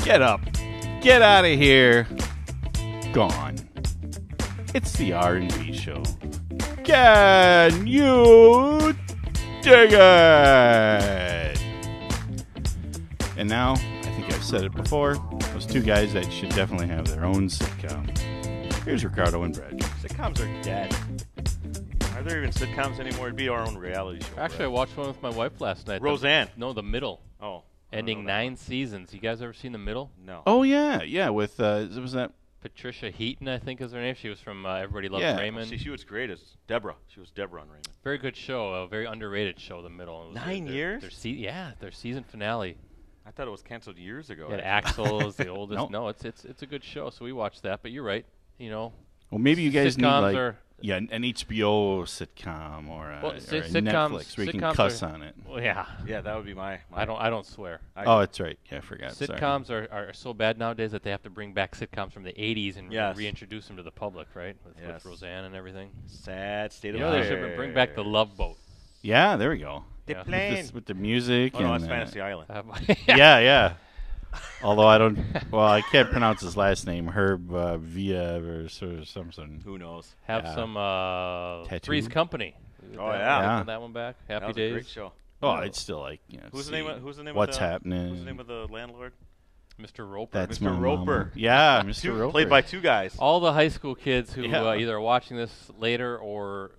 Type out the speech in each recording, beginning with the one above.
Get up. Get out of here. Gone. It's the R&B Show. Can you dig it? And now, I think I've said it before, those two guys that should definitely have their own sitcom. Here's Ricardo and Brad. Sitcoms are dead. Are there even sitcoms anymore? It'd be our own reality show. Actually, I watched one with my wife last night. Roseanne. The middle. Oh. Ending 9 seasons. You guys ever seen The Middle? No. Oh, yeah. With, was that? Patricia Heaton, I think is her name. She was from Everybody Loves Raymond. She was great as Deborah. She was Deborah on Raymond. Very good show. A very underrated show, The Middle. It was 9 years? Their season finale. I thought it was canceled years ago. Yeah, Axel is the oldest. No. No, it's a good show, so we watched that. But you're right. Well, maybe you guys need are an HBO sitcom or a Netflix where you can cuss on it. Well, yeah. Yeah, that would be my I don't swear. Oh, that's right. Yeah, I forgot. Sitcoms are so bad nowadays that they have to bring back sitcoms from the 80s and Yes. reintroduce them to the public, right? With Roseanne and everything. Sad state of They affairs. should bring back The Love Boat. Yeah, there we go. The Yeah. plane. With the music. Oh, no, and, that's Fantasy Island. Yeah. Although I can't pronounce his last name, Herb Via or something. Who knows? Have some Tattoo? Three's Company. Oh, yeah. That one back. Happy That was Days. a great show. Oh, it's still like, Who's the name of What's the, happening? Who's the name of the landlord? Mr. Roper. That's Mr. my Roper. mama. Yeah, Mr. Roper. Played by two guys. All the high school kids who Yeah. either are watching this later or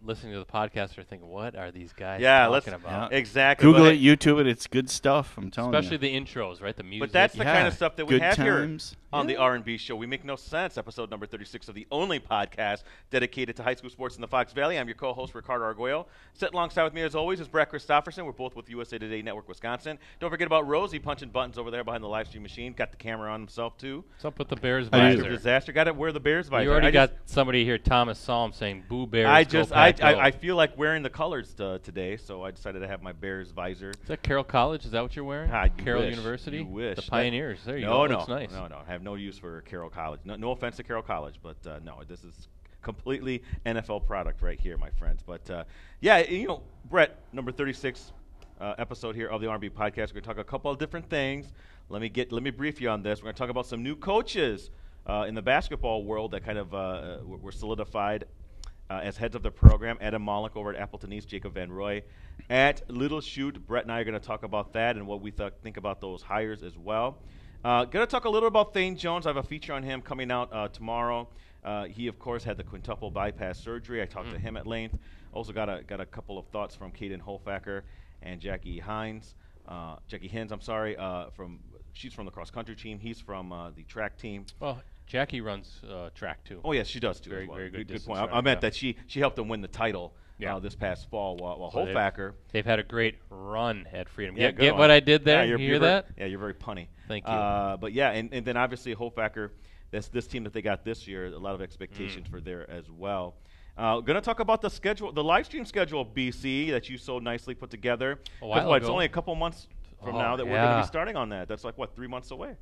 listening to the podcast are thinking, what are these guys talking about? Exactly. Google it, YouTube it. It's good stuff. I'm telling Especially you. the intros, right? The music. But that's the kind of stuff that we Good have times. here on the R&B Show. We Make No Sense, episode number 36 of the only podcast dedicated to high school sports in the Fox Valley. I'm your co-host, Ricardo Arguello. Sitting alongside with me, as always, is Brett Christofferson. We're both with USA Today Network Wisconsin. Don't forget about Rosie punching buttons over there behind the live stream machine. Got the camera on himself, too. What's up with the Bears I do. visor? Disaster. Got to wear the Bears visor. You already got somebody here, Thomas Psalm, saying, boo Bears, I feel like wearing the colors today, so I decided to have my Bears visor. Is that Carroll College? Is that what you're wearing? Carroll University? You wish. The Pioneers. There you go. Looks nice. No. I have no use for Carroll College. No offense to Carroll College, but no, this is completely NFL product right here, my friends. But, Brett, number 36 episode here of the R&B podcast. We're going to talk a couple of different things. Let me brief you on this. We're going to talk about some new coaches in the basketball world that kind of were solidified as heads of the program. Adam Mollick over at Appleton East, Jacob Van Roy at Little Chute. Brett and I are going to talk about that and what we think about those hires as well. Going to talk a little about Thane Jones. I have a feature on him coming out tomorrow. He, of course, had the quintuple bypass surgery. I talked to him at length. Also got a couple of thoughts from Kaden Holfacker and Jackie Hines. She's from the cross country team. He's from the track team. Well, Jackie runs track too. Oh yes, she does too. Very, as well. very good point. runner, I meant that she helped them win the title this past fall. While Holfacker, they've had a great run at Freedom. Yeah, Get what I did there? Yeah, you hear that? Yeah, you're very punny. Thank you. But yeah, and then obviously Holfacker, this team that they got this year, a lot of expectations for there as well. Going to talk about the schedule, the live stream schedule of BC that you so nicely put together. A while ago. It's only a couple months from now that we're going to be starting on that. That's like, 3 months away?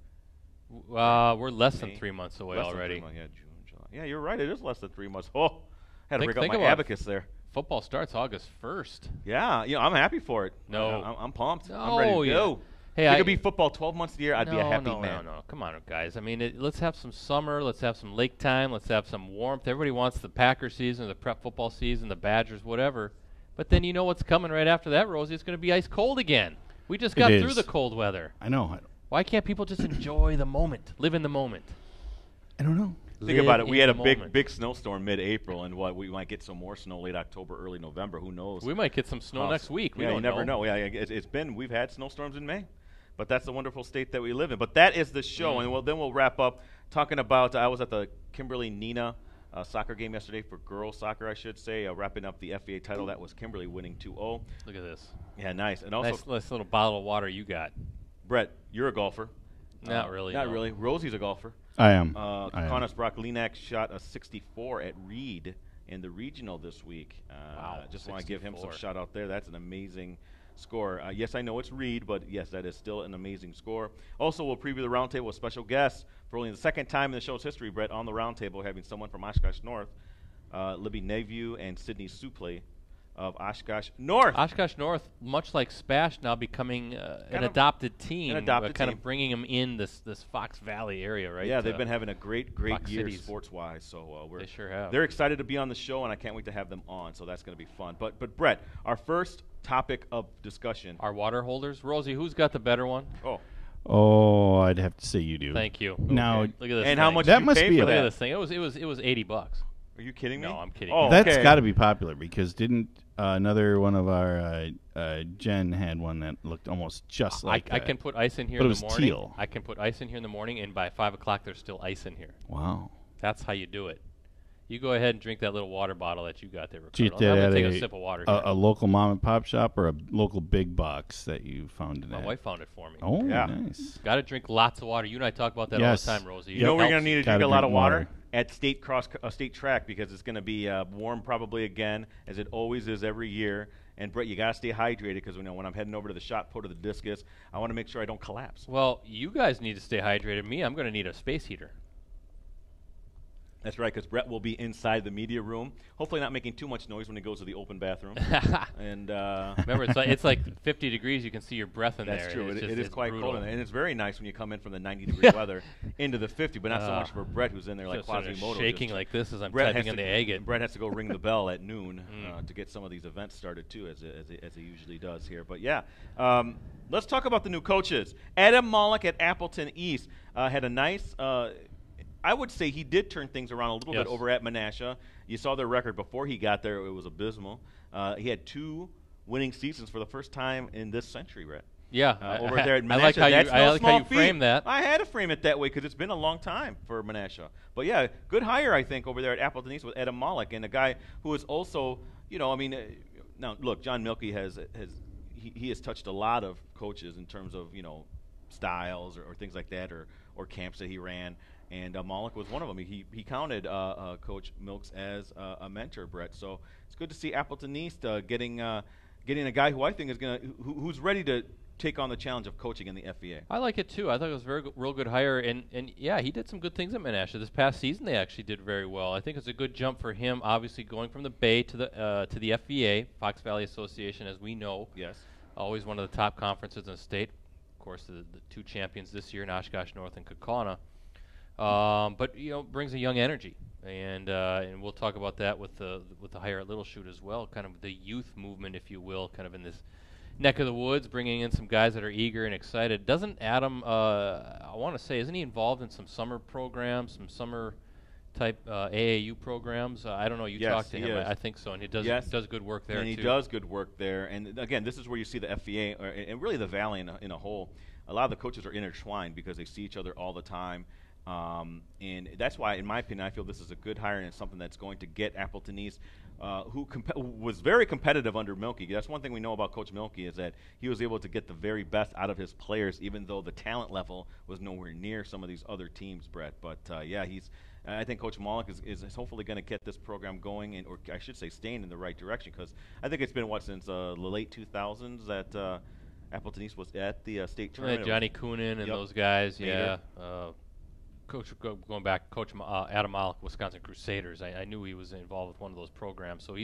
We're less than 3 months away already. Yeah, June, July. Yeah, you're right. It is less than 3 months. Oh, had to break up my about abacus there. Football starts August 1st. Yeah, I'm happy for it. No. I'm pumped. No, I'm ready to go. Hey, if it could be football 12 months a year, I'd be a happy man. No. Come on, guys. I mean, let's have some summer. Let's have some lake time. Let's have some warmth. Everybody wants the Packer season, the prep football season, the Badgers, whatever. But then you know what's coming right after that, Rosie? It's going to be ice cold again. We just got through the cold weather. I know. Why can't people just enjoy the moment, live in the moment? I don't know. Think about it. We had a big snowstorm mid-April, and we might get some more snow late October, early November. Who knows? We might get some snow next week. We you don't never know. Yeah, we've had snowstorms in May, but that's the wonderful state that we live in. But that is the show, and then we'll wrap up talking about. I was at the Kimberly Nina soccer game yesterday for girls soccer, I should say, wrapping up the FVA title. That was Kimberly winning 2-0. Look at this. Yeah, nice. And also, nice little bottle of water you got. Brett, you're a golfer. Not really. Not really. Rosie's a golfer. I am. Connors Brock-Lenac shot a 64 at Reed in the regional this week. Wow. Just want to give him some shout out there. That's an amazing score. Yes, I know it's Reed, but yes, that is still an amazing score. Also, we'll preview the roundtable with special guests for only the second time in the show's history, Brett, on the roundtable, having someone from Oshkosh North, Libby Neveu and Sydney Supley of Oshkosh North. Oshkosh North, much like Spash, now becoming an adopted team. Of bringing them in this Fox Valley area, right? Yeah, they've been having a great year sports-wise. So they sure have. They're excited to be on the show, and I can't wait to have them on. So that's going to be fun. But Brett, our first topic of discussion. Our water holders. Rosie, who's got the better one? Oh, I'd have to say you do. Thank you. Now, look at this. And thing. how much that you must pay be for a- Look at that? this thing. It was $80. Are you kidding me? No, I'm kidding. Oh, you. That's okay. got to be popular because didn't another one of our Jen had one that looked almost just like I that. can put ice in here But in it the was morning. teal. I can put ice in here in the morning, and by 5 o'clock there's still ice in here. Wow. That's how you do it. You go ahead and drink that little water bottle that you got there, Did you Ricardo. get I'm that gonna at take a sip of water. a local mom and pop shop or a local big box that you found My at? wife found it for me. Oh, Yeah. nice. Got to drink lots of water. You and I talk about that Yes. all the time, Rosie. You know we're It going to need to drink Gotta a lot drink of water water. at state track because it's going to be warm probably again, as it always is every year. And, Brett, you got to stay hydrated because when I'm heading over to the shot put or the discus, I want to make sure I don't collapse. Well, you guys need to stay hydrated. Me, I'm going to need a space heater. That's right, because Brett will be inside the media room, hopefully not making too much noise when he goes to the open bathroom. And Remember, it's like 50 degrees. You can see your breath in there. that's true. It's It just- is it's quite brutal. cold in there. And it's very nice when you come in from the 90-degree weather into the 50, but not so much for Brett, who's in there like Just sort of Quasimodo. shaking just- like this as I'm Brett typing has in to, the agate. Brett has to go ring the bell at noon to get some of these events started too, as he usually does here. But yeah, let's talk about the new coaches. Adam Mollick at Appleton East had a nice. I would say he did turn things around a little bit over at Menasha. You saw their record before he got there; it was abysmal. He had 2 winning seasons for the first time in this century, Brett. Yeah, Over there at Menasha. I like how That's you, I no like how small you feat. frame that. I had to frame it that way because it's been a long time for Menasha. But yeah, good hire, I think, over there at Appleton East with Adam Mollick, and a guy who is also, now look, John Milkey has touched a lot of coaches in terms of styles or things like that or camps that he ran. And Mollick was one of them. He counted Coach Milks as a mentor, Brett. So it's good to see Appleton East getting a guy who I think is who's ready to take on the challenge of coaching in the FVA. I like it too. I thought it was a real good hire, and yeah, he did some good things at Menasha. This past season, they actually did very well. I think it's a good jump for him. Obviously, going from the Bay to the FVA, Fox Valley Association, as we know. Yes. Always one of the top conferences in the state. Of course, the 2 champions this year in Oshkosh North and Kaukauna. But brings a young energy, and we'll talk about that with the hire at Little Chute as well. Kind of the youth movement, if you will, kind of in this neck of the woods, bringing in some guys that are eager and excited. Doesn't Adam? I want to say, isn't he involved in some summer programs, some summer type AAU programs? I don't know. You Yes, talked to he him. is. I think so, and he does good work there and he too. does good work there. And again, this is where you see the FVA and really the Valley in a whole. A lot of the coaches are intertwined because they see each other all the time. And that's why, in my opinion, I feel this is a good hire and it's something that's going to get Appleton East, who was very competitive under Milkey. That's one thing we know about Coach Milkey is that he was able to get the very best out of his players, even though the talent level was nowhere near some of these other teams, Brett. But yeah, I think Coach Mollick is hopefully going to get this program going, or I should say staying in the right direction, because I think it's been, since the late 2000s that Appleton East was at the state tournament. Johnny Coonan and those guys, yeah. Coach, going back, Coach Adam Mollick, Wisconsin Crusaders. I knew he was involved with one of those programs, so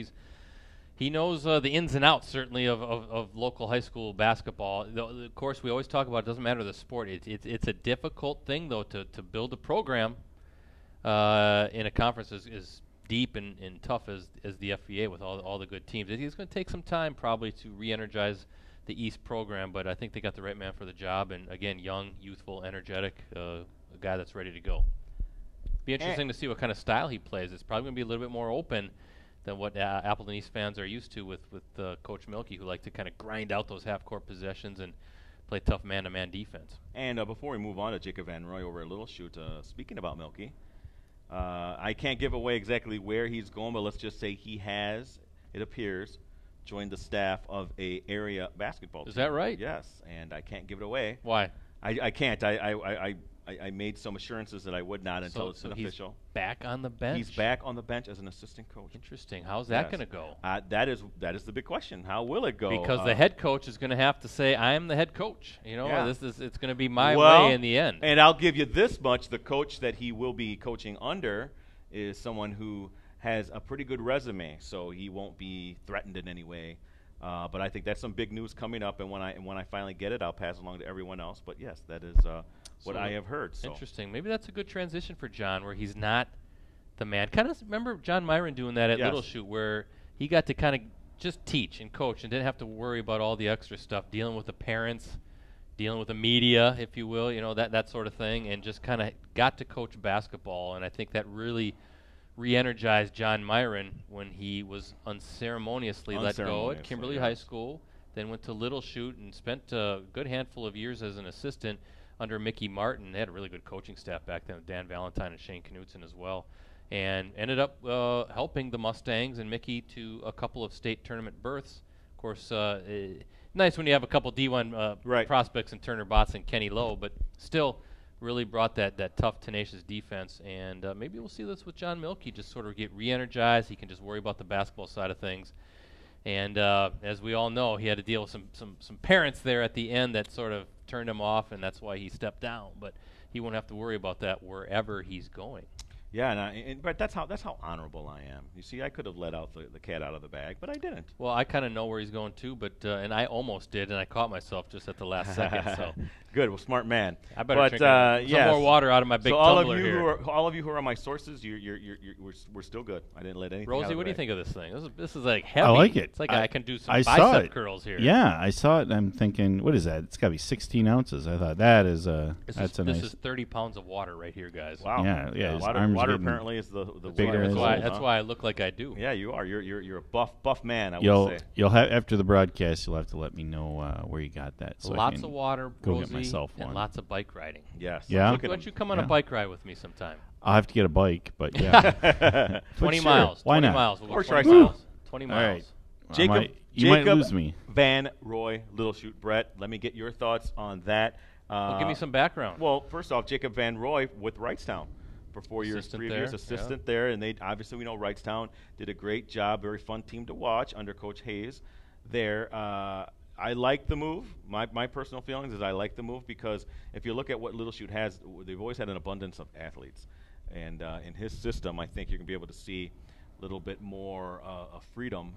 he knows the ins and outs certainly of local high school basketball. Of course, we always talk about it doesn't matter the sport. It's a difficult thing though to build a program in a conference as deep and tough as the FVA with all the good teams. It's going to take some time probably to re-energize the East program, but I think they got the right man for the job. And again, young, youthful, energetic. A guy that's ready to go. Be interesting to see what kind of style he plays. It's probably going to be a little bit more open than what Appleton East fans are used to with Coach Milkey, who like to kind of grind out those half-court possessions and play tough man-to-man defense. And before we move on to Jacob Van Roy over at Little Chute, speaking about Milkey, I can't give away exactly where he's going, but let's just say he has, it appears, joined the staff of a area basketball team. Is that right? Yes, and I can't give it away. Why? I can't. I made some assurances that I would not until it's official. He's back on the bench. He's back on the bench as an assistant coach. Interesting. How's that going to go? That is the big question. How will it go? Because the head coach is going to have to say, "I am the head coach." It's going to be my well, way in the end. And I'll give you this much: the coach that he will be coaching under is someone who has a pretty good resume, so he won't be threatened in any way. But I think that's some big news coming up, and when I finally get it, I'll pass it along to everyone else. But yes, that is what I have heard. So. Interesting. Maybe that's a good transition for John, where he's not the man. Kind of remember John Myron doing that at Little Shoot, where he got to kind of just teach and coach and didn't have to worry about all the extra stuff, dealing with the parents, dealing with the media, if you will, that sort of thing, and just kind of got to coach basketball. And I think that really re-energized John Myron when he was unceremoniously let go at Kimberly High School, then went to Little Shoot and spent a good handful of years as an assistant under Mickey Martin. They had a really good coaching staff back then with Dan Valentine and Shane Knutson as well, and ended up helping the Mustangs and Mickey to a couple of state tournament berths. Of course, nice when you have a couple D1 prospects in Turner Botts and Kenny Lowe, but still really brought that tough, tenacious defense. And maybe we'll see this with John Milkey, just sort of get re-energized. He can just worry about the basketball side of things. And as we all know, he had to deal with some parents there at the end that sort of turned him off, and that's why he stepped down. But he won't have to worry about that wherever he's going. Yeah, but that's how honorable I am. You see, I could have let out the cat out of the bag, but I didn't. Well, I kind of know where he's going too, but and I almost did, and I caught myself just at the last second. So good, well, smart man. I better drink some more water out of my big tumbler here. All of you who are my sources, we're still good. I didn't let anything. Rosie, out what do you bag. think of this thing? This is like heavy. I like it. It's like I can do some I bicep curls here. Yeah, I saw it, and I'm thinking, what is that? It's got to be 16 ounces. I thought that is This is 30 pounds of water right here, guys. Wow. Yeah. Water apparently is the bigger. That's why I look like I do. Yeah, you are. You're a buff man. I you'll would say. You'll have after the broadcast. You'll have to let me know where you got that. So lots of water, go get myself and one. lots of bike riding. Yes. Yeah. Why don't you come on a bike ride with me sometime? I'll have to get a bike, but yeah. 20 sure. miles. Why 20 not? miles. We'll Or go 20 tricycle. miles. 20 miles. All right. Jacob, you might lose me. Van Roy, Little Shoot. Brett, let me get your thoughts on that. Give me some background. Well, first off, Jacob Van Roy with Wrightstown for 4 years previous, assistant there, and they obviously we know Wrightstown did a great job, very fun team to watch under Coach Hayes there. I like the move. My personal feelings is I like the move because if you look at what Little Shoot has, they've always had an abundance of athletes, and in his system, I think you're gonna be able to see a little bit more of freedom.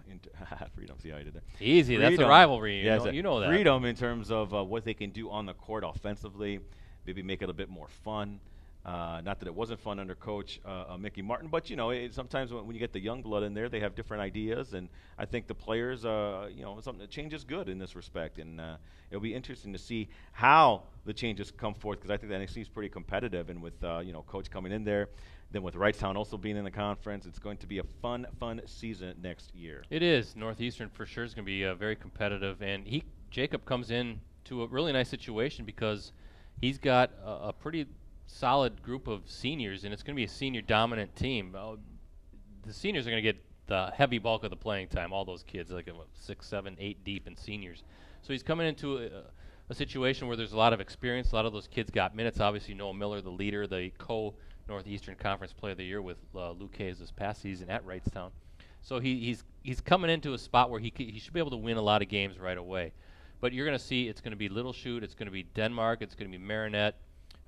Freedom. See how I did that? Easy. Freedom. That's a rivalry. Yes, You know that. Freedom in terms of what they can do on the court offensively. Maybe make it a bit more fun. Not that it wasn't fun under Coach Mickey Martin, but sometimes when you get the young blood in there, they have different ideas, and I think the players, something that change is good in this respect, and it'll be interesting to see how the changes come forth because I think the NXT is pretty competitive, and with Coach coming in there, then with Wrightstown also being in the conference, it's going to be a fun season next year. It is. Northeastern for sure is going to be very competitive, and Jacob comes in to a really nice situation because he's got a pretty solid group of seniors, and it's going to be a senior-dominant team. The seniors are going to get the heavy bulk of the playing time, all those kids, like 6, 7, 8 deep in seniors. So he's coming into a situation where there's a lot of experience. A lot of those kids got minutes. Obviously, Noah Miller, the leader, the co-Northeastern Conference Player of the Year with Luke Hayes this past season at Wrightstown. So he's coming into a spot where he should be able to win a lot of games right away. But you're going to see it's going to be Little Shoot, it's going to be Denmark, it's going to be Marinette,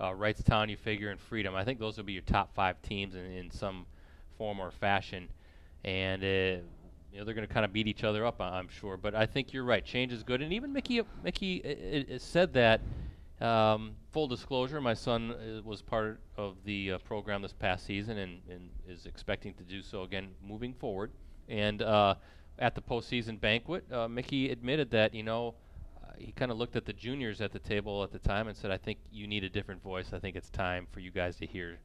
Wrightstown, you figure, and Freedom. I think those will be your top 5 teams in some form or fashion. And they're going to kind of beat each other up, I'm sure. But I think you're right. Change is good. And even Mickey said that. Full disclosure, my son was part of the program this past season and is expecting to do so again moving forward. And at the postseason banquet, Mickey admitted that, he kind of looked at the juniors at the table at the time and said, I think you need a different voice. I think it's time for you guys to hear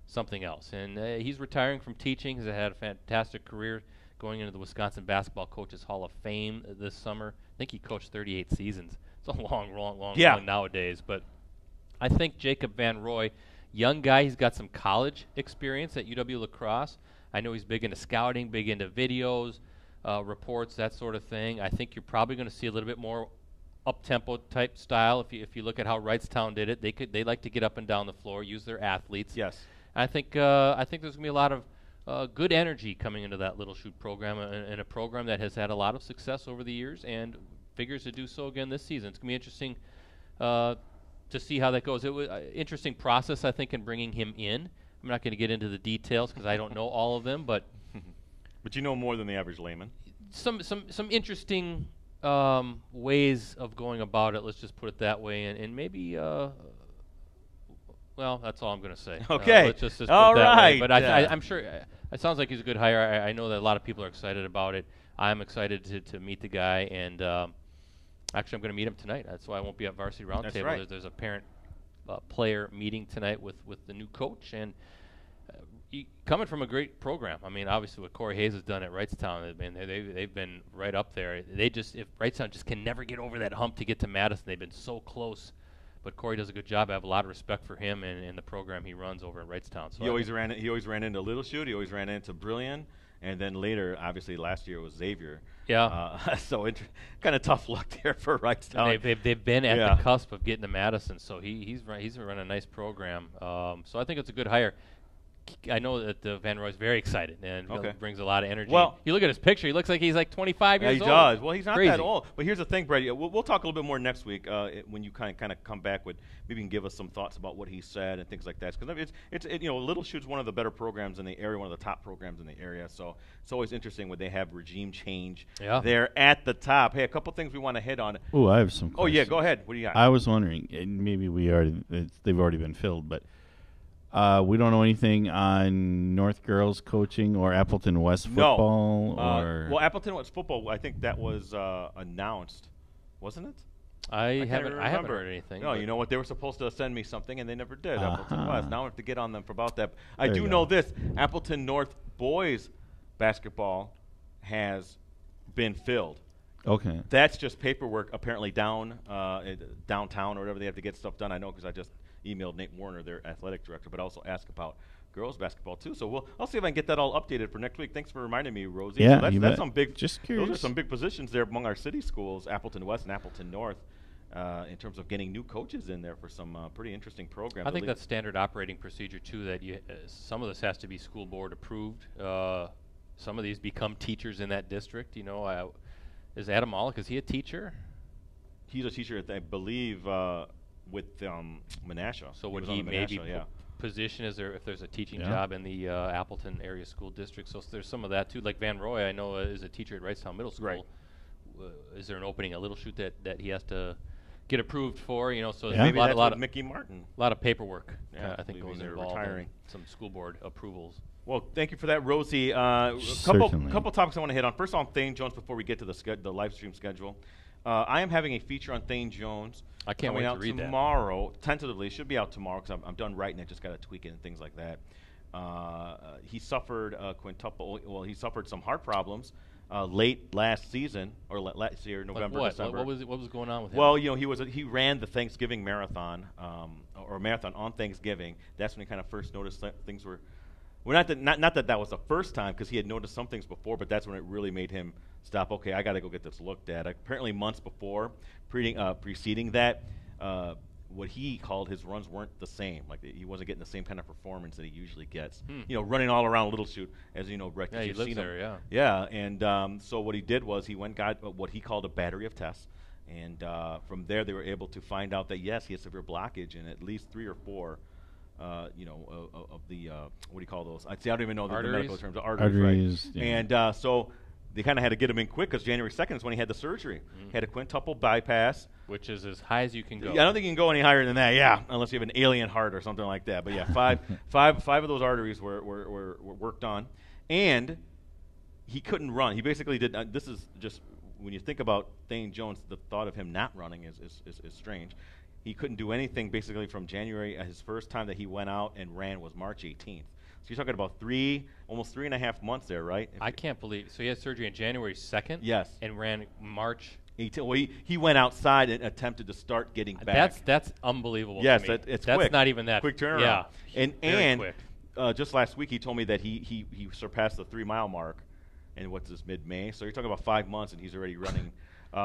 something else. And he's retiring from teaching. He's had a fantastic career going into the Wisconsin Basketball Coaches Hall of Fame this summer. I think he coached 38 seasons. It's a long run nowadays. But I think Jacob Van Roy, young guy, he's got some college experience at UW La Crosse. I know he's big into scouting, big into videos, reports, that sort of thing. I think you're probably going to see a little bit more up-tempo type style. If you look at how Wrightstown did it, they like to get up and down the floor, use their athletes. Yes. I think there's going to be a lot of good energy coming into that Little Shoot program, and a program that has had a lot of success over the years and figures to do so again this season. It's going to be interesting to see how that goes. It was an interesting process, I think, in bringing him in. I'm not going to get into the details because I don't know all of them, but but you know more than the average layman. Some interesting ways of going about it. Let's just put it that way, and maybe. Well, that's all I'm going to say. Okay. Let's just put all it that right. way. But I'm sure it sounds like he's a good hire. I know that a lot of people are excited about it. I'm excited to meet the guy, and actually I'm going to meet him tonight. That's why I won't be at Varsity Roundtable. That's right. There's a parent-player meeting tonight with the new coach, and coming from a great program. I mean, obviously what Corey Hayes has done at Wrightstown, they've been right up there. If Wrightstown just can never get over that hump to get to Madison, they've been so close. But Corey does a good job. I have a lot of respect for him and the program he runs over at Wrightstown. So he always ran into Little Shoot. He always ran into Brilliant, and then later, obviously, last year was Xavier. Yeah. So kind of tough luck there for Wrightstown. They've been at the cusp of getting to Madison, so he's run a nice program. So I think it's a good hire. I know that Van Roy's very excited and brings a lot of energy. Well, you look at his picture; he looks like he's like 25 years old. He does. Well, he's not Crazy. that old. But here's the thing, Brady. We'll talk a little bit more next week when you kind of come back with maybe you can give us some thoughts about what he said and things like that. Because it's Little Shoot's one of the better programs in the area, one of the top programs in the area. So it's always interesting when they have regime change there at the top. Hey, a couple things we want to hit on. Oh, I have some questions. Oh yeah, go ahead. What do you got? I was wondering, and maybe they've already been filled, but. We don't know anything on North girls coaching or Appleton West football. Well, Appleton West football. I think that was announced, wasn't it? I haven't heard anything. No, you know what? They were supposed to send me something, and they never did. Appleton West. Now I have to get on them for about that. I do know this: Appleton North boys basketball has been filled. Okay. That's just paperwork. Apparently downtown or whatever they have to get stuff done. I know because I just emailed Nate Warner, their athletic director, but also asked about girls basketball too. So I'll see if I can get that all updated for next week. Thanks for reminding me, Rosie. Yeah, so that's some big. Just curious. Those are some big positions there among our city schools, Appleton West and Appleton North, in terms of getting new coaches in there for some pretty interesting programs. I think that's standard operating procedure too. That some of this has to be school board approved. Some of these become teachers in that district. Is Adam Mollick? Is he a teacher? He's a teacher, I believe. With Menasha. So would he maybe position if there's a teaching job in the Appleton area school district? So there's some of that too. Like Van Roy, I know is a teacher at Wrightstown Middle School. Right. Is there an opening at Little Shoot that he has to get approved for? So maybe a lot of Mickey Martin. A lot of paperwork. I think goes they're involved. Retiring. Some school board approvals. Well, thank you for that, Rosie. Couple topics I want to hit on. First on Thane Jones before we get to the live stream schedule. I am having a feature on Thane Jones. I can't wait to read that. Tomorrow, tentatively. It should be out tomorrow because I'm done writing it. Just got to tweak it and things like that. He suffered quintuple. Well, he suffered some heart problems late last season or last year, November, December. What was going on with him? Well, he ran the Thanksgiving marathon or marathon on Thanksgiving. That's when he kind of first noticed that things were. Well, not that was the first time because he had noticed some things before, but that's when it really made him stop. Okay, I got to go get this looked at. Apparently, months before, preceding that, what he called his runs weren't the same. Like he wasn't getting the same kind of performance that he usually gets. Running all around Little Shoot, as you know, Brett. Yeah, he lives there. Yeah. Yeah, and so what he did was he went and got what he called a battery of tests, and from there they were able to find out that yes, he has severe blockage in at least 3 or 4. Of the what do you call those? I don't even know the medical terms. Arteries, right? Yeah. And so they kind of had to get him in quick because January 2nd is when he had the surgery. Had a quintuple bypass, which is as high as you can go. Yeah, I don't think you can go any higher than that. Yeah, unless you have an alien heart or something like that. But yeah, five of those arteries were worked on, and he couldn't run. He basically did. This is just when you think about Thane Jones, the thought of him not running is strange. He couldn't do anything basically from January. His first time that he went out and ran was March 18th. So you're talking about almost 3.5 months there, right? I can't believe. So he had surgery on January 2nd. Yes. And ran March 18th. Well, he went outside and attempted to start getting back. That's unbelievable. Yes, to me. it's that's quick. Not even that quick turnaround. Yeah. And quick. Just last week he told me that he surpassed the 3-mile mark, and what's this mid-May? So you're talking about 5 months, and he's already running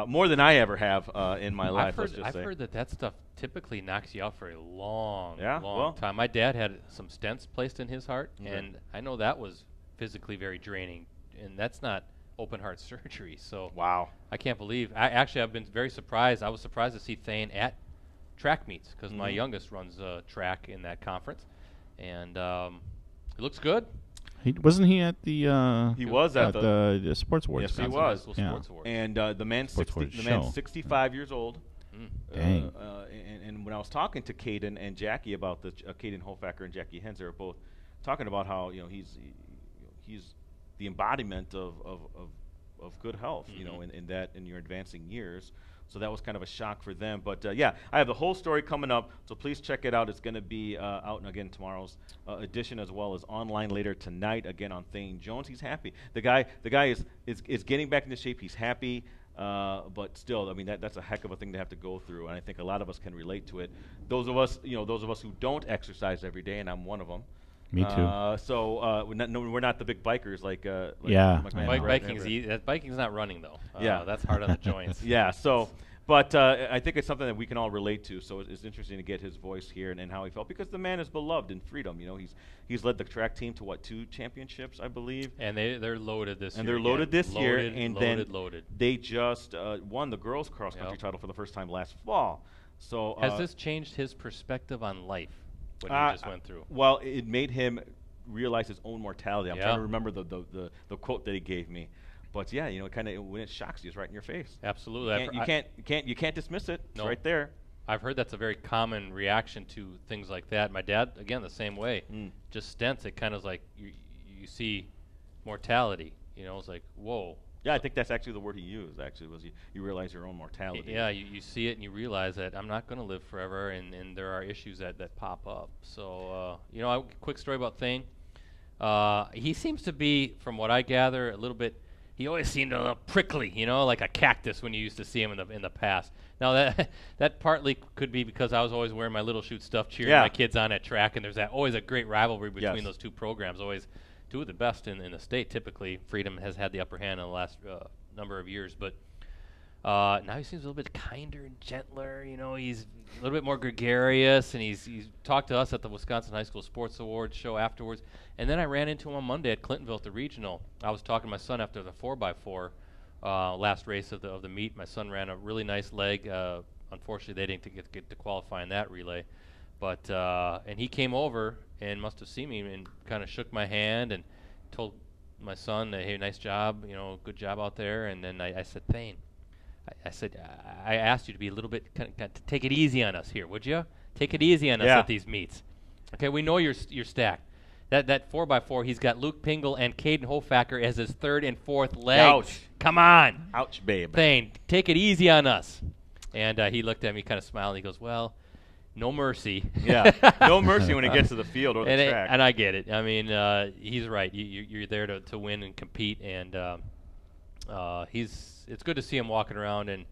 more than I ever have in my life. I've heard that stuff typically knocks you out for a long well, time. My dad had some stents placed in his heart, and I know that was physically very draining, and that's not open heart surgery. So wow, I can't believe. I've been very surprised. I was surprised to see Thane at track meets because my youngest runs track in that conference, and it looks good. Wasn't he at the? He was at the Sports Awards. Yes, he was. Sports Awards. And the man's 65 years old. Dang. And when I was talking to Caden and Jackie about Caden Hofacker and Jackie Hens, they were both talking about how he's the embodiment of good health. In your advancing years. So that was kind of a shock for them. But, I have the whole story coming up, so please check it out. It's going to be out, again, tomorrow's edition, as well as online later tonight, again, on Thane Jones. He's happy. The guy is getting back into shape. He's happy, but still, I mean, that's a heck of a thing to have to go through, and I think a lot of us can relate to it. Those of us who don't exercise every day, and I'm one of them. Me too. We're not the big bikers like Biking's not running though. Yeah, that's hard on the joints. Yeah. So, but I think it's something that we can all relate to. So it's interesting to get his voice here and how he felt, because the man is beloved in Freedom. He's led the track team to 2 championships, I believe. And they're loaded this year. And they're loaded this year. And loaded. They just won the girls cross country title for the first time last fall. So has this changed his perspective on life? What he just went through. Well, it made him realize his own mortality. I'm trying to remember the quote that he gave me, but kind of when it shocks you, it's right in your face. Absolutely, you can't dismiss it. It's no. right there. I've heard that's a very common reaction to things like that. My dad, again, the same way. Just stents. It kind of like you see mortality. It's like whoa. Yeah, I think that's actually the word he used. Actually, was you realize your own mortality. Yeah, you see it and you realize that I'm not going to live forever, and there are issues that pop up. So, quick story about Thane. He seems to be, from what I gather, a little bit. He always seemed a little prickly, like a cactus when you used to see him in the past. Now that partly could be because I was always wearing my Little Shoot stuff, cheering my kids on at track, and there's always a great rivalry between those two programs. Always. Two of the best in the state. Typically, Freedom has had the upper hand in the last number of years, but now he seems a little bit kinder and gentler. He's a little bit more gregarious, and he's talked to us at the Wisconsin High School Sports Awards show afterwards. And then I ran into him on Monday at Clintonville at the regional. I was talking to my son after the 4x4 last race of the meet. My son ran a really nice leg. Unfortunately, they didn't get to qualify in that relay. But and he came over and must have seen me and kind of shook my hand and told my son, "Hey, nice job, good job out there." And then I said, "Thane, I said I asked you to be a little bit kind of to take it easy on us here, would you? Take it easy on us at these meets. Okay, we know you're stacked. That 4x4, he's got Luke Pingle and Caden Hofacker as his third and fourth legs. Ouch! Come on, ouch, babe. Thane, take it easy on us." And he looked at me, kind of smiled. And he goes, "Well, no mercy." Yeah, no mercy when it gets to the field or the track. And I get it. I mean, he's right. You're there to win and compete, and it's good to see him walking around. And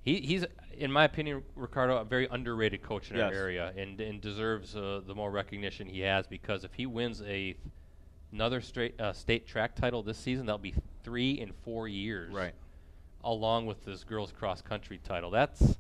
he's, in my opinion, Ricardo, a very underrated coach in our area, and deserves the more recognition he has, because if he wins another state track title this season, that'll be 3 in 4 years, right? Along with this girls cross country title. That's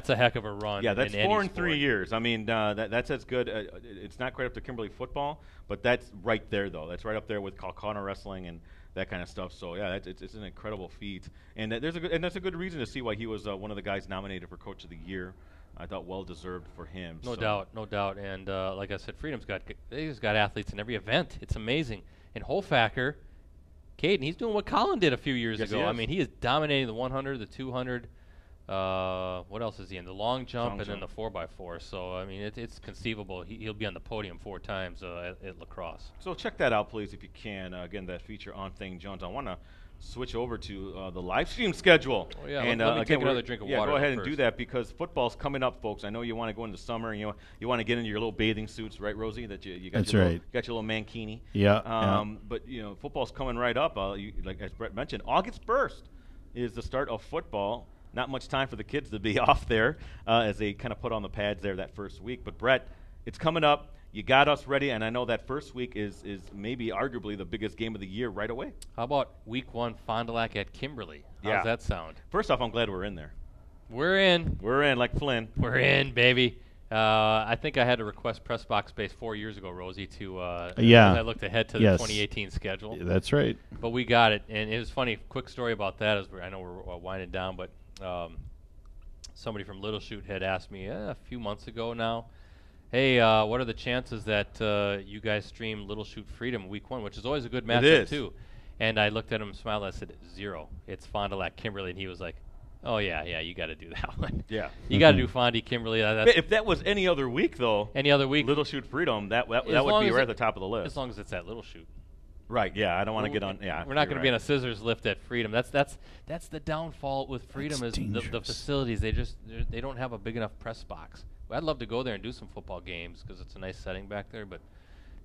a heck of a run. Yeah, that's in 4 in sport. 3 years. I mean, that's as good. It's not quite up to Kimberly football, but that's right there, though. That's right up there with Kalkana wrestling and that kind of stuff. So yeah, it's an incredible feat, and that's a good reason to see why he was one of the guys nominated for Coach of the Year. I thought well deserved for him. No doubt. And like I said, Freedom's got athletes in every event. It's amazing. And Hofacker, Caden, he's doing what Colin did a few years ago. I mean, he is dominating the 100, the 200. What else is he in? The long jump and then the 4x4. So, I mean, it's conceivable. He'll be on the podium 4 times at lacrosse. So check that out, please, if you can. Again, that feature on Thane Jones. I want to switch over to the live stream schedule. Oh, yeah. And let me take another drink of water. Yeah, go ahead and first. do that, because football's coming up, folks. I know you want to go into summer and you want to get into your little bathing suits, right, Rosie? That you got. That's your right. Little, got your little mankini. Yeah. But football's coming right up. Like as Brett mentioned, August 1st is the start of football. Not much time for the kids to be off there as they kind of put on the pads there that first week. But Brett, it's coming up. you got us ready, and I know that first week is maybe arguably the biggest game of the year right away. How about week 1, Fond du Lac at Kimberly? How's that sound? First off, I'm glad we're in there. We're in. We're in, like Flynn. We're in, baby. I think I had to request press box space 4 years ago, Rosie, to as I looked ahead to the 2018 schedule. That's right. But we got it, and it was funny. Quick story about that is I know we're winding down, but somebody from Little Chute had asked me a few months ago now, hey, what are the chances that you guys stream Little Chute Freedom week 1, which is always a good matchup too. And I looked at him and smiled. I said, 0. It's Fond du Lac Kimberly, and he was like, oh, yeah, you got to do that one. Yeah. You got to do Fondy Kimberly. If that was any other week, though, Little Chute Freedom, that would be right at the top of the list. As long as it's at Little Chute. Right, yeah, I don't want to get on. Yeah, we're not going to be on a scissors lift at Freedom. That's the downfall with Freedom is the facilities. They don't have a big enough press box. Well, I'd love to go there and do some football games because it's a nice setting back there, but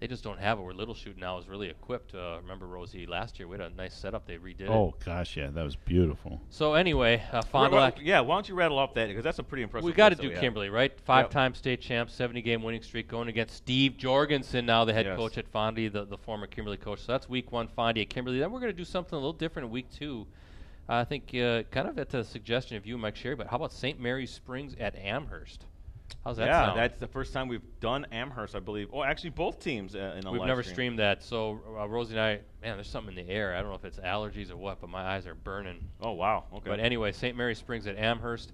they just don't have it. Where Little Chute now is really equipped. Remember, Rosie, last year we had a nice setup. They redid it. Oh gosh, yeah, that was beautiful. So anyway, Fond du Lac. Yeah, why don't you rattle off that because that's a pretty impressive. We got to do Kimberly, right? 5-time state champ, 70-game winning streak, going against Steve Jorgensen, now the head coach at Fondy, the former Kimberly coach. So that's week 1, Fondy at Kimberly. Then we're going to do something a little different in week 2. I think kind of at the suggestion of you, Mike Sherry, but how about St. Mary's Springs at Amherst? How's that sound? Yeah, that's the first time we've done Amherst, I believe. Oh, actually, both teams in a We've live never stream. streamed that. So Rosie and I, man, there's something in the air. I don't know if it's allergies or what, but my eyes are burning. Oh, wow. Okay. But anyway, St. Mary's Springs at Amherst.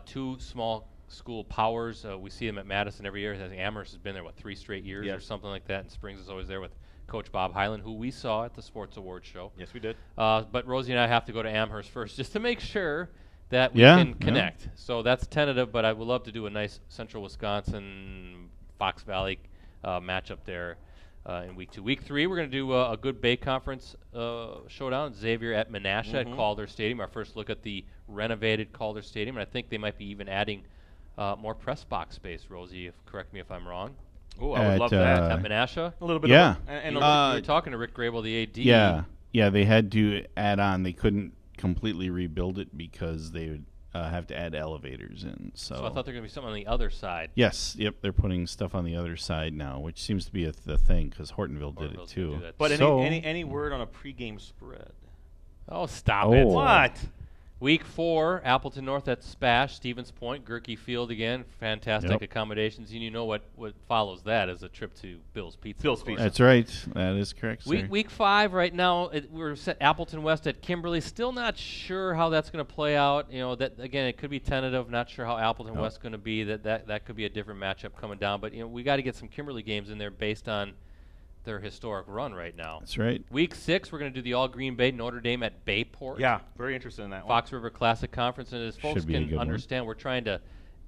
2 small school powers. We see them at Madison every year. I think Amherst has been there, 3 straight years or something like that, and Springs is always there with Coach Bob Hyland, who we saw at the Sports Awards show. Yes, we did. But Rosie and I have to go to Amherst first just to make sure that we can connect. So that's tentative, but I would love to do a nice Central Wisconsin, Fox Valley matchup there in week 2. Week 3, we're going to do a good Bay Conference showdown. Xavier at Menasha at Calder Stadium. Our first look at the renovated Calder Stadium, and I think they might be even adding more press box space, Rosie, correct me if I'm wrong. Oh, I would love that. At Menasha? A little bit of we were talking to Rick Grable, the AD. Yeah, they had to add on. They couldn't completely rebuild it because they would have to add elevators in. So I thought there was going to be something on the other side. Yes, they're putting stuff on the other side now, which seems to be the thing because Hortonville did it too. But any word on a pregame spread? Oh, stop it. What? Week 4, Appleton North at Spash, Stevens Point, Gerke Field again. Fantastic accommodations. And you know what follows that is a trip to Bill's Pizza. Bill's Pizza. That's right. That is correct, sir. Week 5 right now, we're set Appleton West at Kimberly. Still not sure how that's going to play out. You know, that again, it could be tentative. Not sure how Appleton West is going to be. That could be a different matchup coming down. But, you know, we got to get some Kimberly games in there based on their historic run right now. That's right. Week 6, we're going to do the all Green Bay Notre Dame at Bayport. Yeah, very interested in that Fox River Classic Conference. And as folks can understand, we're trying to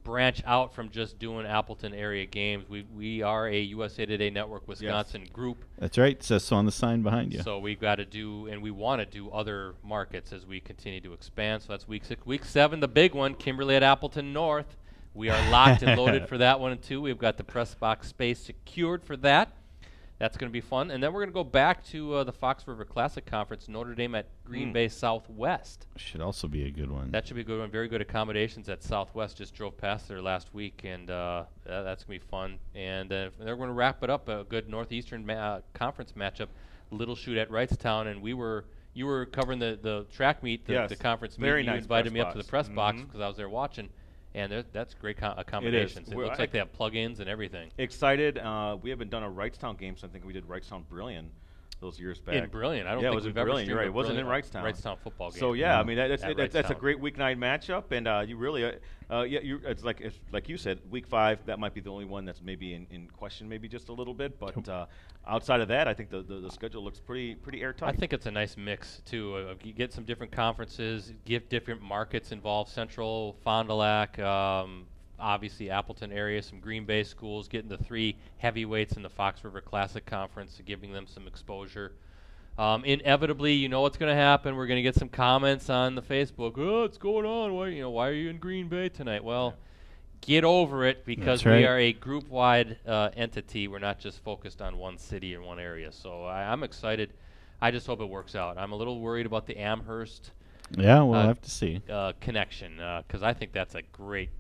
branch out from just doing Appleton area games. We are a USA Today Network Wisconsin group. That's right. It says so on the sign behind you. So we've got to do, and we want to do other markets as we continue to expand. So that's week 6. Week 7, the big one, Kimberly at Appleton North. We are locked and loaded for that one, too. We've got the press box space secured for that. That's going to be fun. And then we're going to go back to the Fox River Classic Conference, Notre Dame at Green Bay Southwest. Should also be a good one. That should be a good one. Very good accommodations at Southwest. Just drove past there last week, and that's going to be fun. And then we're going to wrap it up, a good Northeastern Conference matchup, Little Chute at Wrightstown. And you were covering the track meet, the conference meet. Very you nice invited me up to the press box because I was there watching. And that's great accommodations. It looks like they have plug-ins and everything. Excited. We haven't done a Wrightstown game, so I think we did Wrightstown Brilliant those years back. In Brilliant. I don't think we've ever Brilliant. You're right. It wasn't in Wrightstown. Wrightstown football game. So, yeah, I mean, that's a great week 9 matchup. And you really, it's like you said, week 5, that might be the only one that's maybe in question maybe just a little bit. But outside of that, I think the schedule looks pretty airtight. I think it's a nice mix, too. You get some different conferences, get different markets involved, Central, Fond du Lac, obviously Appleton area, some Green Bay schools, getting the 3 heavyweights in the Fox River Classic Conference, giving them some exposure. Inevitably, you know what's going to happen. We're going to get some comments on the Facebook. Oh, what's going on? Why are you in Green Bay tonight? Well, get over it because we are a group-wide entity. We're not just focused on one city or one area. So I'm excited. I just hope it works out. I'm a little worried about the Amherst we'll have to see. Connection because I think that's a great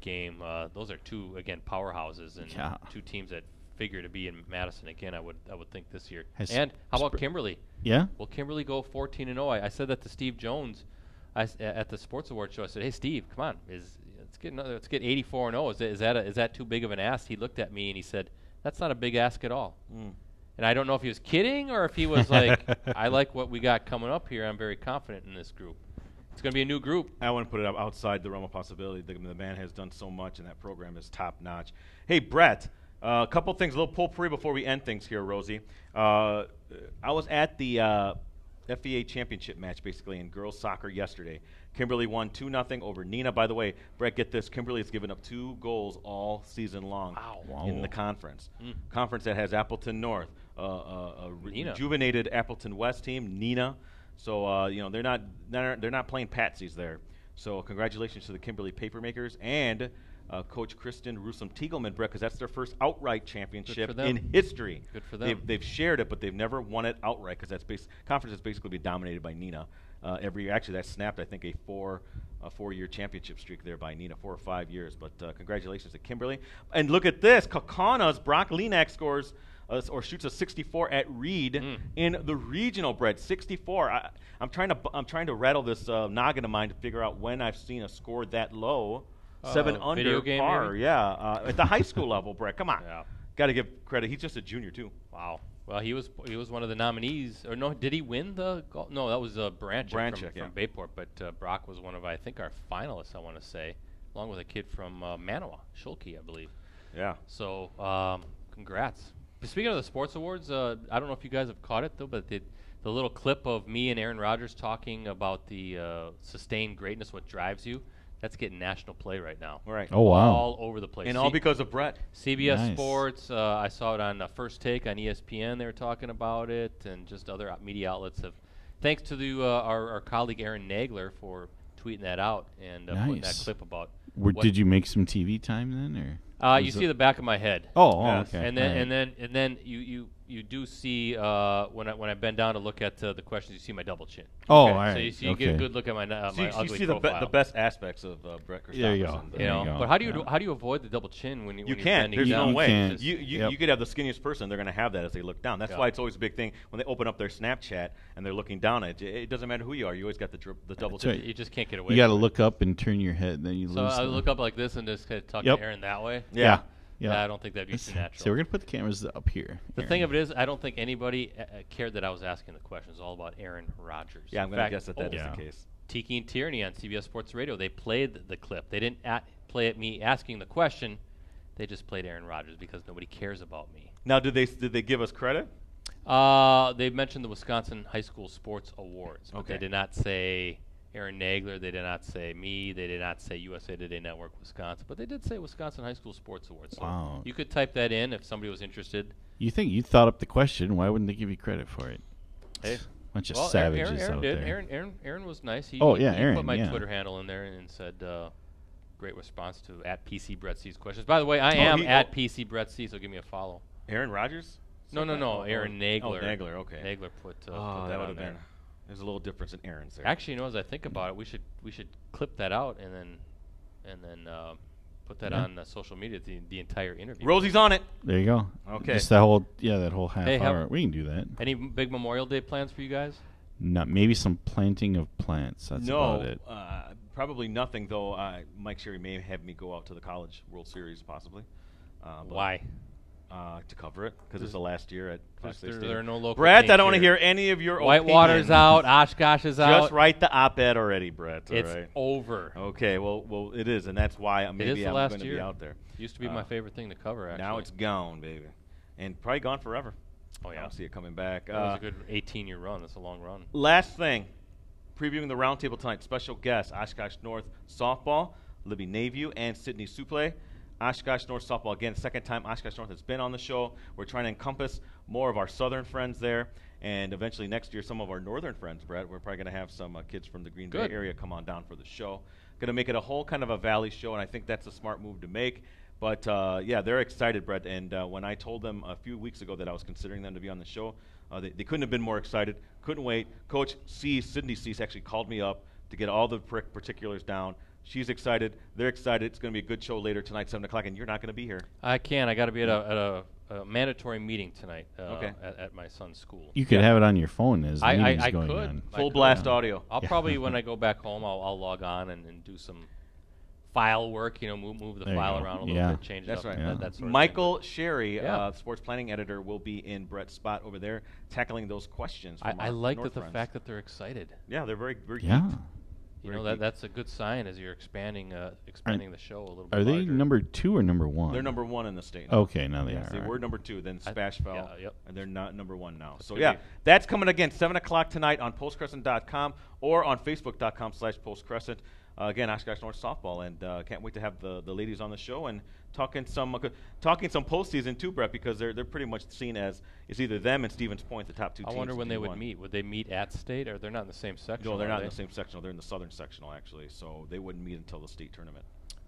game. Those are 2, again, powerhouses and 2 teams that figure to be in Madison again. I would think this year. Has And how about Kimberly? Yeah. Will Kimberly go 14-0? I said that to Steve Jones at the Sports Awards show. I said, "Hey, Steve, come on, let's get 84-0. Is that too big of an ask?" He looked at me and he said, "That's not a big ask at all." And I don't know if he was kidding or if he was like, "I like what we got coming up here. I'm very confident in this group. It's going to be a new group." I wouldn't put it up outside the realm of possibility. The man has done so much, and that program is top notch. Hey, Brett, a couple things, a little potpourri before we end things here, Rosie. I was at the FEA championship match, basically, in girls soccer yesterday. Kimberly won 2-0 over Neenah. By the way, Brett, get this. Kimberly has given up 2 goals all season long in the conference. Conference that has Appleton North, a rejuvenated Appleton West team, Neenah. So they're not playing patsies there. So congratulations to the Kimberly Papermakers and Coach Kristen Rusum-Tiegelman, Brett, because that's their first outright championship in history. Good for them. They've shared it, but they've never won it outright because conference has basically been dominated by Neenah every year. Actually, that snapped, I think, a 4-year championship streak there by Neenah, 4 or 5 years. But congratulations to Kimberly. And look at this. Kaukauna Brock Lenack scores or shoots a 64 at Reed in the regional, Brett. 64. I'm trying to rattle this noggin of mine to figure out when I've seen a score that low. 7 under video game, par, maybe? Yeah, at the high school level, Brett. Come on, Yeah. got to give credit. He's just a junior too. Wow. Well, he was one of the nominees. Or no, did he win the golf? No, that was Branchik from Bayport. But Brock was one of, I think, our finalists, I want to say, along with a kid from Manawa, Schulke, I believe. Yeah. So congrats. Speaking of the sports awards, I don't know if you guys have caught it, though, but the little clip of me and Aaron Rodgers talking about the sustained greatness, what drives you, that's getting national play right now. Right. Oh, wow. All over the place. And all because of Brett. CBS Nice. Sports, I saw it on First Take on ESPN. They were talking about it, and just other media outlets have. Thanks to our colleague Aaron Nagler for tweeting that out and putting that clip about. Did you make some TV time then, or? You see the back of my head. Yes. Okay. And then you do see when I bend down to look at the questions, you see my double chin. Oh, Okay. all right. So you get a good look at my You ugly see profile. the best aspects of Brett Christopherson. There you go. You know, but how do you avoid the double chin when You you're can't. bending There's down? no way. can't. You could have the skinniest person. They're going to have that as they look down. That's why it's always a big thing when they open up their Snapchat and they're looking down at it. It doesn't matter who you are. You always got the double That's chin. right. You just can't get away. You got to from it. look up and turn your head, then you So lose. I look up like this and just kind of tuck Yep. the Aaron that way. Yeah. I don't think that'd be too natural. So we're gonna put the cameras up here. The thing of it is, I don't think anybody cared that I was asking the questions. It's all about Aaron Rodgers. Yeah, I'm In going to fact, guess that is the case. Tiki and Tierney on CBS Sports Radio, they played the clip. They didn't play at me asking the question. They just played Aaron Rodgers because nobody cares about me. Now, did they give us credit? They mentioned the Wisconsin High School Sports Awards, but they did not say Aaron Nagler. They did not say me. They did not say USA Today Network Wisconsin, but they did say Wisconsin High School Sports Awards. So Wow. you could type that in if somebody was interested. You think you thought up the question? Why wouldn't they give you credit for it? Hey. Bunch of Well, savages Aaron out did. there. Aaron was nice. He Aaron, put my yeah. Twitter handle in there and said, great response to @PC Brett C's questions. By the way, I am at PC Brett C, so give me a follow. Aaron Rodgers? No, Aaron Nagler. Oh, Nagler, okay. Nagler put that that would on have there. been. There's a little difference in Aaron's there. Actually, as I think about it, we should clip that out and then put that on social media, the entire interview. Rosie's on it. There you go. Okay. Just that whole half Hey, hour. We can do that. Any big Memorial Day plans for you guys? Not maybe some planting of plants. That's about it. Probably nothing, though. Mike Sherry may have me go out to the College World Series, possibly. Why? To cover it, because it's the last year at Fox Stadium. There are no local Brett, teams I don't want to here. hear any of your Whitewater's opinions. out. Oshkosh is out. Just write the op-ed already, Brett. It's all right. over. Okay, well, it is, and that's why maybe I'm last going to year. be out there. Used to be my favorite thing to cover, actually. Now it's gone, baby, and probably gone forever. Oh, yeah. I don't see it coming back. That was a good 18-year run. That's a long run. Last thing, previewing the roundtable tonight, special guests, Oshkosh North softball, Libby Naview, and Sydney Suple. Oshkosh North softball, again, second time Oshkosh North has been on the show. We're trying to encompass more of our southern friends there, and eventually next year some of our northern friends, Brett. We're probably going to have some kids from the Green Bay area come on down for the show. Going to make it a whole kind of a valley show, and I think that's a smart move to make. But, yeah, they're excited, Brett, and when I told them a few weeks ago that I was considering them to be on the show, they couldn't have been more excited, couldn't wait. Coach Sydney Cease, actually called me up to get all the particulars down. She's excited. They're excited. It's going to be a good show later tonight, 7 o'clock, and you're not going to be here. I can't. I got to be at a a mandatory meeting tonight Okay. at my son's school. You could have it on your phone as the I meeting's going could. on. Full blast audio. I'll probably, when I go back home, I'll log on and do some file work, move the There you file go. around a little Yeah. bit, change That's it up. right. Yeah. That sort of Michael Sherry, Yeah. sports planning editor, will be in Brett's spot over there tackling those questions. thing. From I our like North the friends. fact that they're excited. Yeah, they're very, very Yeah. geeked. Very geeked. That's a good sign as you're expanding the show a little bit. Are they larger. number 2 or number 1? They're number 1 in the state. Now. Okay, now they Yes, are. they right. were number 2, then Spash fell, yep. and they're not number 1 now. So gonna yeah, be- that's coming again 7 o'clock tonight on postcrescent.com or on facebook.com/postcrescent. Again, Oshkosh North softball, and can't wait to have the ladies on the show and talking some postseason too, Brett, because they're pretty much seen as it's either them and Stevens Point, the top 2 I teams. wonder in when they would D1. meet. Would they meet at state, or they're not in the same section? No, they're are not they? in the same sectional. They're in the southern sectional actually, so they wouldn't meet until the state tournament.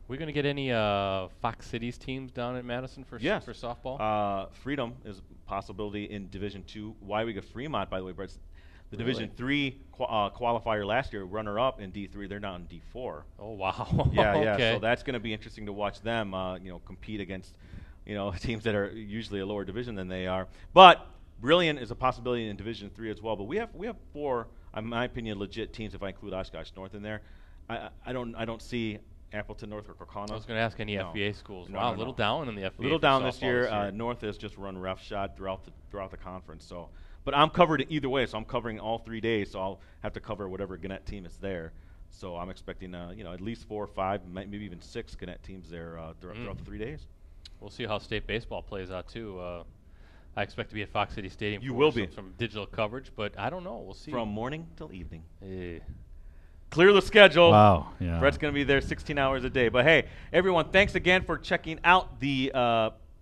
We going to get any Fox Cities teams down at Madison for Yes. for softball? Freedom is a possibility in Division 2. Wywiga Fremont, by the way, Brett, the Really? Division 3 qualifier last year, runner-up in D3. They're now in D4. Oh wow! Yeah, okay. yeah. So that's going to be interesting to watch them, compete against, teams that are usually a lower division than they are. But Brilliant is a possibility in Division 3 as well. But we have 4, in my opinion, legit teams. If I include Oshkosh North in there, I don't see Appleton North or Kokona. I was going to ask any No. FBA schools. No, Wow, no, a little no. down in the FBA. A little for down this softball year. North has just run roughshod throughout the conference. So, but I'm covered either way. So I'm covering all 3 days. So I'll have to cover whatever Gannett team is there. So I'm expecting, at least 4 or 5, maybe even 6 Gannett teams there throughout the 3 days. We'll see how state baseball plays out too. I expect to be at Fox City Stadium. You for will be. some digital coverage, but I don't know. We'll see. From morning till evening. Eh. Clear the schedule. Wow. Yeah. Brett's going to be there 16 hours a day. But hey, everyone, thanks again for checking out the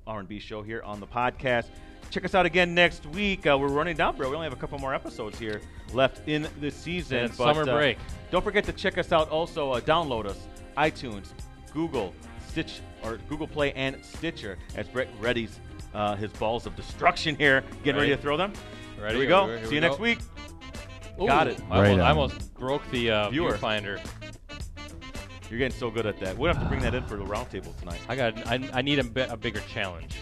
R&B Show here on the podcast. Check us out again next week. We're running down, bro. We only have a couple more episodes here left in the season. And summer break. Don't forget to check us out also. Download us, iTunes, Google, Google Play, and Stitcher as Brett readies his balls of destruction here. Getting ready to throw them. Ready? Here we go. Here See you next week. Ooh, Got it. Right I on. almost broke the Viewer. viewfinder. You're getting so good at that. We'll have to bring that in for the round table tonight. I need a bigger challenge.